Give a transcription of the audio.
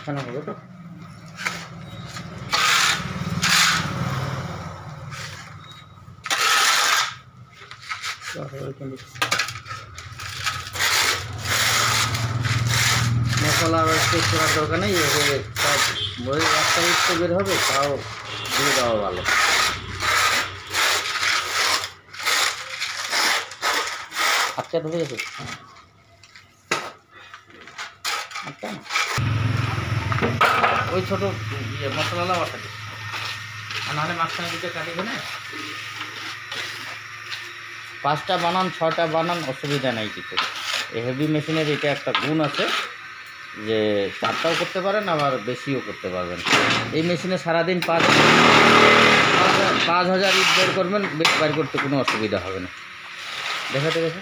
মাঝখানে হবে তো। মশলা শেষ করার দরকার নেই, এভাবে সব বই একটা উঠতে বের হবে, তাও দিয়ে দেওয়া ভালো। আচ্ছা ঢুকে গেছে, আচ্ছা ওই ছোটো মশলা বাটাতে, আর নাহলে মাঝখানে দিকে কাটি না। 5টা বানান 6টা বানান অসুবিধা নাই কিছু। এই হেভি মেশিনের এটা একটা গুণ আছে যে 4টাও করতে পারেন আবার বেশিও করতে পারবেন। এই মেশিনে সারাদিন 5,000 ইট বের করবেন, বের করতে কোনো অসুবিধা হবে না। দেখাতে গেছে